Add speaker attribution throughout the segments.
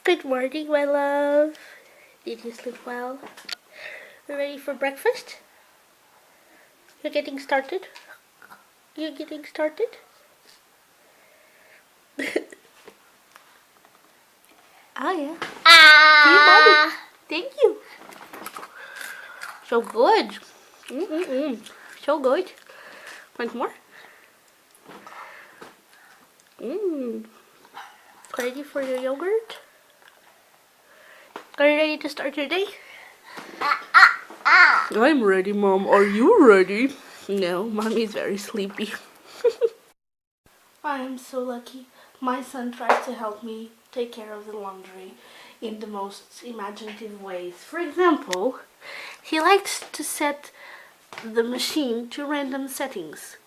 Speaker 1: Good morning, my love. Did you sleep well? You ready for breakfast? You're getting started? You're getting started? Oh yeah. Dear mommy. Thank you. So good. So good. Want more? Ready for your yogurt? Are you ready to start your day? I'm ready, Mom. Are you ready? No, Mommy's very sleepy. I am so lucky. My son tries to help me take care of the laundry in the most imaginative ways. For example, he likes to set the machine to random settings.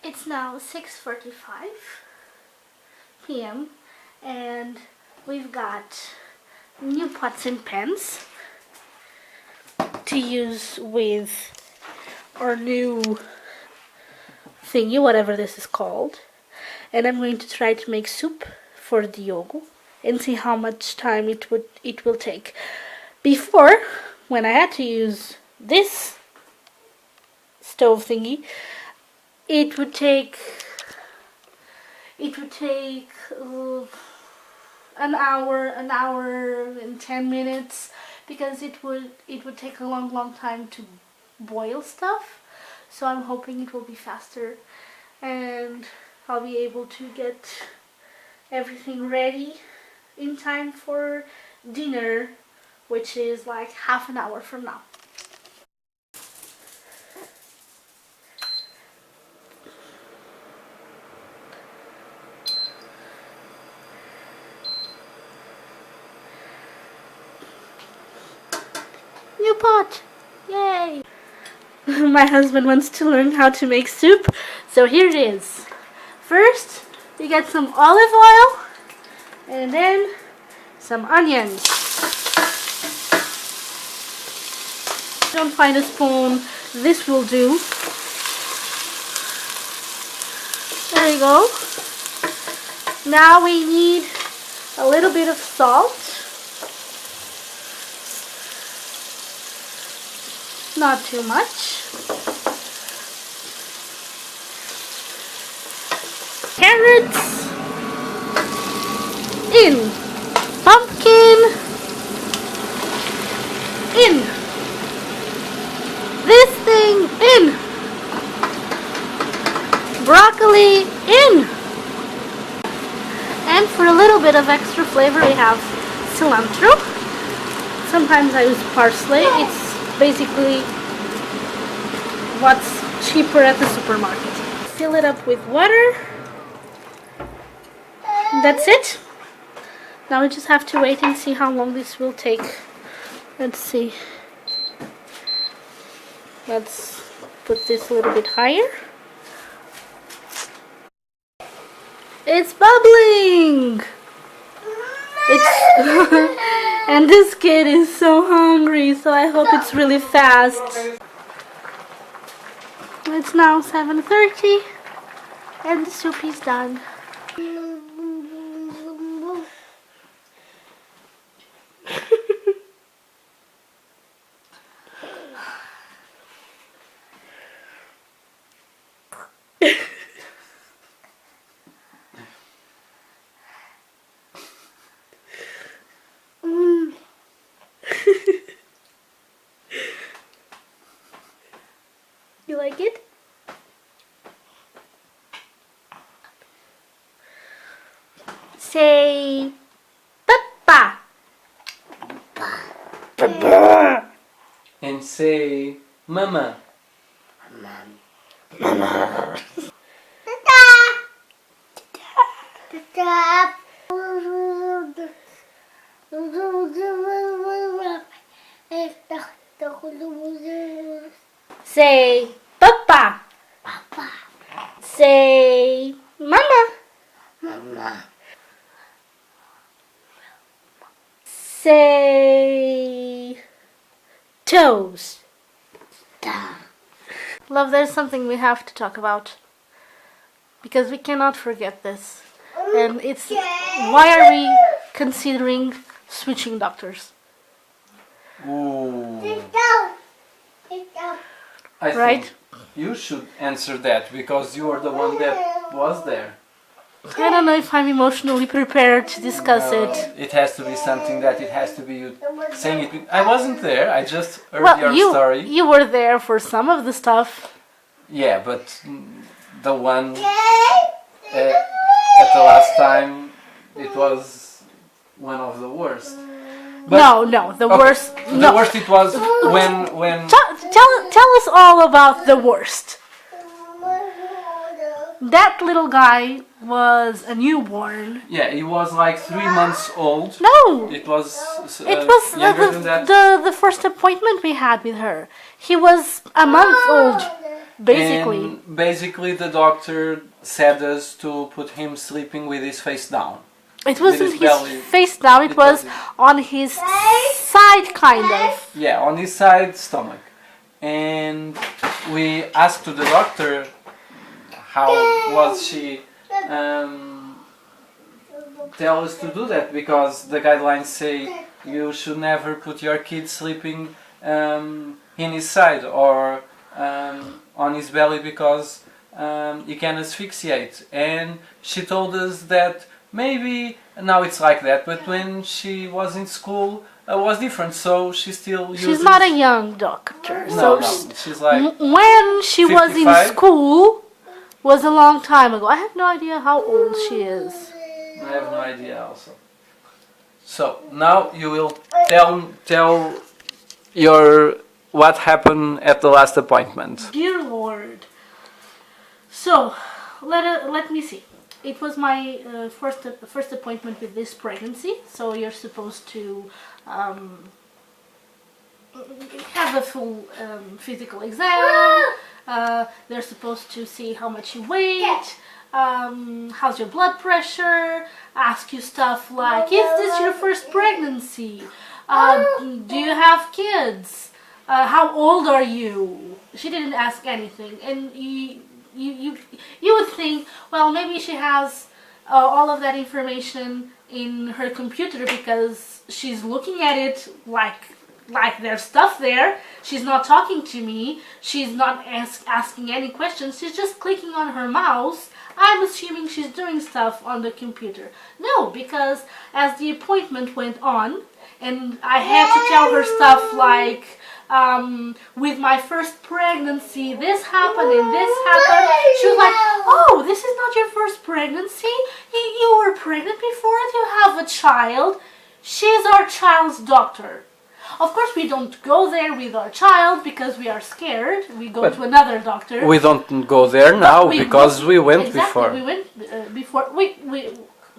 Speaker 1: It's now 6:45 p.m. and we've got new pots and pans to use with our new thingy, whatever this is called. And I'm going to try to make soup for Diogo and see how much time it will take. Before, when I had to use this stove thingy, it would take an hour and 10 minutes because it would take a long time to boil stuff. So I'm hoping it will be faster and I'll be able to get everything ready in time for dinner, which is like half an hour from now. New pot! Yay! My husband wants to learn how to make soup, so here it is. First, you get some olive oil and then some onions. Don't find a spoon, this will do. There you go. Now we need a little bit of salt. Not too much. Carrots in. Pumpkin in. This thing in. Broccoli in. And for a little bit of extra flavor we have cilantro. Sometimes I use parsley. It's basically what's cheaper at the supermarket. Fill it up with water. That's it. Now we just have to wait and see how long this will take. Let's see. Let's put this a little bit higher. It's bubbling! And this kid is so hungry, so I hope it's really fast. It's now 7:30 and the soup is done. You like it? Say Papa. Papa.
Speaker 2: And say Mama.
Speaker 1: Mama. Say Papa. Papa. Say Mama. Mama. Say toes. Love, there's something we have to talk about. Because we cannot forget this. And it's why are we considering switching doctors?
Speaker 2: Ooh. I
Speaker 1: Right?
Speaker 2: think you should answer that because you are the one that was there.
Speaker 1: I don't know if I'm emotionally prepared to discuss it.
Speaker 2: It has to be something that it has to be you saying it. I wasn't there. I just heard
Speaker 1: Well,
Speaker 2: your story.
Speaker 1: you were there for some of the stuff.
Speaker 2: Yeah, but the one at the last time, it was one of the worst. But,
Speaker 1: No, the
Speaker 2: okay,
Speaker 1: worst.
Speaker 2: The worst it was when
Speaker 1: Tell us all about the worst. That little guy was a newborn.
Speaker 2: yeah, he was like 3 months old.
Speaker 1: No,
Speaker 2: It was
Speaker 1: it
Speaker 2: younger than that.
Speaker 1: the first appointment we had with her. He was a month old, basically.
Speaker 2: And basically the doctor said us to put him sleeping with his face down.
Speaker 1: It wasn't
Speaker 2: his
Speaker 1: his
Speaker 2: belly.
Speaker 1: face down. It was on his side, kind of.
Speaker 2: Yeah, on his side stomach. And we asked to the doctor how was she tell us to do that, because the guidelines say you should never put your kid sleeping in his side or on his belly because he can asphyxiate. And she told us that maybe now it's like that, but when she was in school was different, so she still uses...
Speaker 1: She's not a young doctor.
Speaker 2: No,
Speaker 1: so
Speaker 2: she's like
Speaker 1: when she was
Speaker 2: 55?
Speaker 1: in school was a long time ago. I have no idea how old she is.
Speaker 2: I have no idea also. So now you will tell your what happened at the last appointment.
Speaker 1: Dear Lord. So let me see. It was my first appointment with this pregnancy. So you're supposed to have a full physical exam. They're supposed to see how much you weigh, how's your blood pressure, ask you stuff like, is this your first pregnancy? Do you have kids? How old are you? She didn't ask anything, and you would think, well, maybe she has all of that information in her computer because she's looking at it like there's stuff there. She's not talking to me. She's not asking any questions. She's just clicking on her mouse. I'm assuming she's doing stuff on the computer. No, because as the appointment went on, and I had to tell her stuff like, with my first pregnancy, this happened and this happened. She was like, oh, this is not your first pregnancy? You were pregnant before it? You have a child? She's our child's doctor. Of course, we don't go there with our child because we are scared. We go to another doctor.
Speaker 2: We don't go there now because we went before.
Speaker 1: We went before. We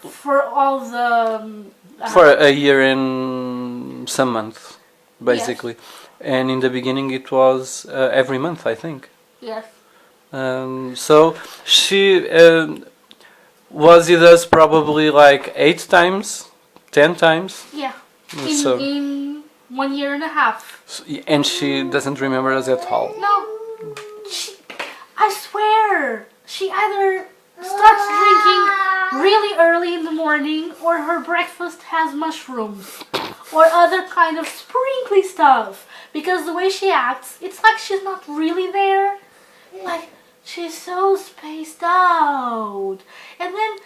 Speaker 1: for all the...
Speaker 2: for a year and some months, basically. Yes. And in the beginning it was every month, I think.
Speaker 1: Yes.
Speaker 2: So she was with us probably like 8 times, 10 times.
Speaker 1: Yeah.
Speaker 2: So,
Speaker 1: in 1 year and a half.
Speaker 2: and she doesn't remember us at all.
Speaker 1: No, I swear, she either starts drinking really early in the morning, or her breakfast has mushrooms, or other kind of sprinkly stuff. Because the way she acts, it's like she's not really there. Like, she's so spaced out. And then,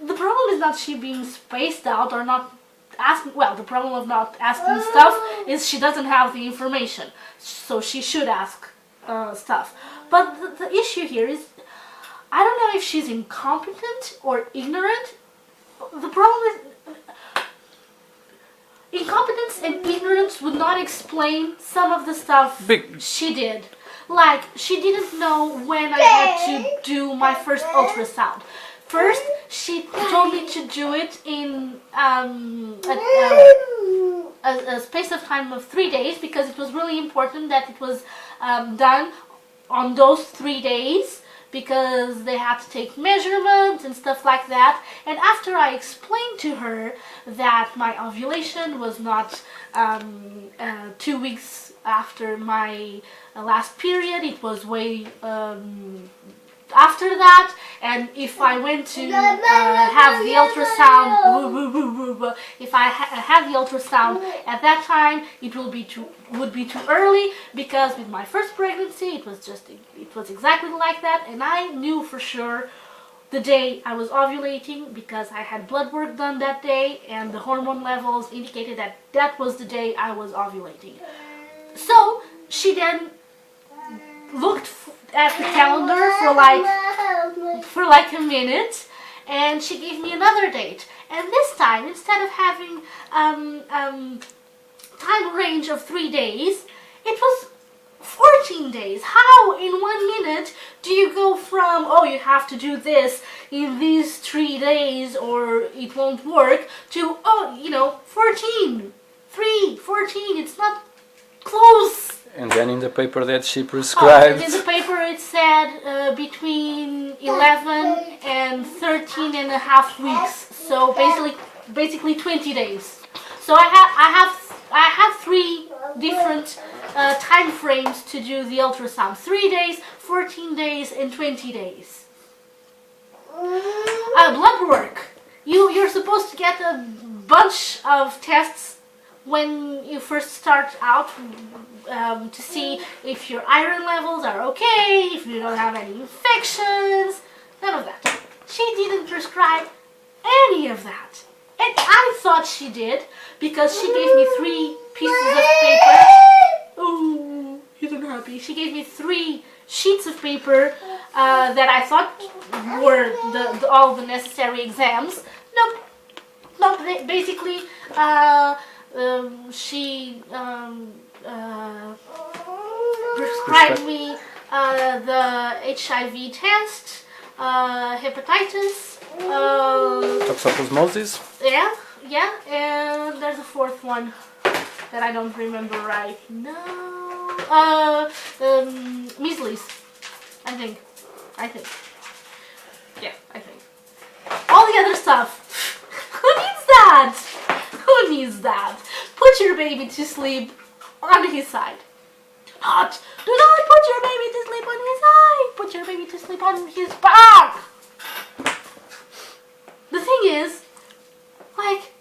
Speaker 1: the problem is not she being spaced out or not asking. Well, the problem of not asking stuff is she doesn't have the information. So she should ask stuff. But the issue here is, I don't know if she's incompetent or ignorant. The problem is, incompetence and ignorance would not explain some of the stuff she did. Like, she didn't know when I had to do my first ultrasound. First, she told me to do it in a space of time of 3 days, because it was really important that it was done on those 3 days, because they had to take measurements and stuff like that. And after I explained to her that my ovulation was not 2 weeks after my last period, it was way after that, and if I went to have the ultrasound, if I had the ultrasound at that time, it would be too early, because with my first pregnancy it was exactly like that, and I knew for sure the day I was ovulating, because I had blood work done that day, and the hormone levels indicated that that was the day I was ovulating. So she then looked at the calendar for like a minute, and she gave me another date. And this time, instead of having time range of 3 days, it was 14 days. How in 1 minute do you go from, oh, you have to do this in these 3 days or it won't work, to, oh, 14, 14, it's not close.
Speaker 2: And then in the paper that she prescribed...
Speaker 1: in the paper it said between 11 and 13 and a half weeks. So basically 20 days. So I have 3 different time frames to do the ultrasound. 3 days, 14 days, and 20 days. Blood work. You're supposed to get a bunch of tests when you first start out, to see if your iron levels are okay, if you don't have any infections, none of that. She didn't prescribe any of that. And I thought she did, because she gave me 3 pieces of paper. Ooh, he's unhappy. She gave me 3 sheets of paper that I thought were all the necessary exams. Nope. Basically, she prescribed me the HIV test, hepatitis,
Speaker 2: toxoplasmosis.
Speaker 1: Yeah, and there's a 4th one that I don't remember right now. Measles, I think. Yeah, I think. All the other stuff. Who needs that? Who needs that? Put your baby to sleep on his side. Do not put your baby to sleep on his side. Put your baby to sleep on his back. The thing is, like,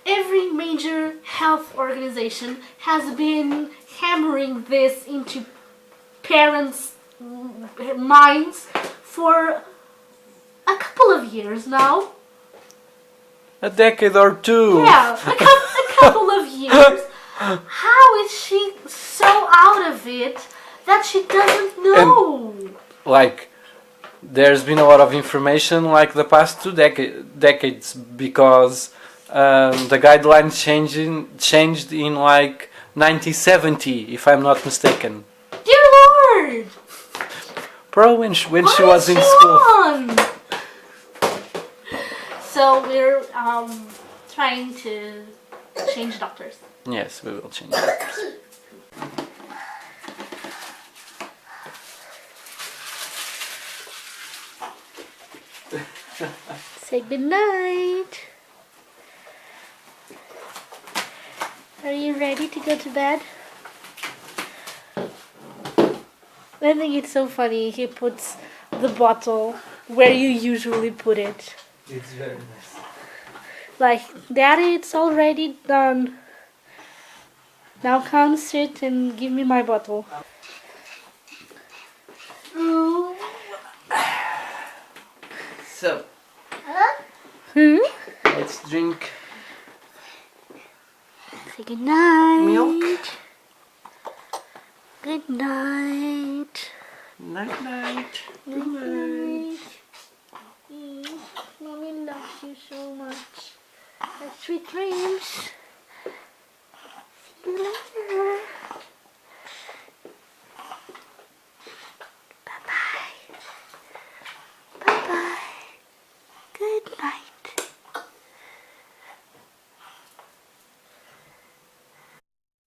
Speaker 1: every major health organization has been hammering this into parents' minds for a couple of years now.
Speaker 2: A decade or 2.
Speaker 1: Yeah, a couple of years. How is she so out of it that she doesn't know?
Speaker 2: And, like, there's been a lot of information like the past 2 decades, because the guidelines changed in like 1970, if I'm not mistaken.
Speaker 1: Dear Lord!
Speaker 2: Probably when she was in school.
Speaker 1: On? So we're trying to change doctors.
Speaker 2: Yes, we will change doctors.
Speaker 1: Say good night. Are you ready to go to bed? I think it's so funny. He puts the bottle where you usually put it.
Speaker 2: It's very nice.
Speaker 1: Like, Daddy, it's already done. Now come sit and give me my bottle.
Speaker 2: So,
Speaker 1: Hmm?
Speaker 2: let's drink
Speaker 1: Say good night.
Speaker 2: milk.
Speaker 1: Good night.
Speaker 2: Night night.
Speaker 1: Good night. Mommy loves you so much. Have sweet dreams.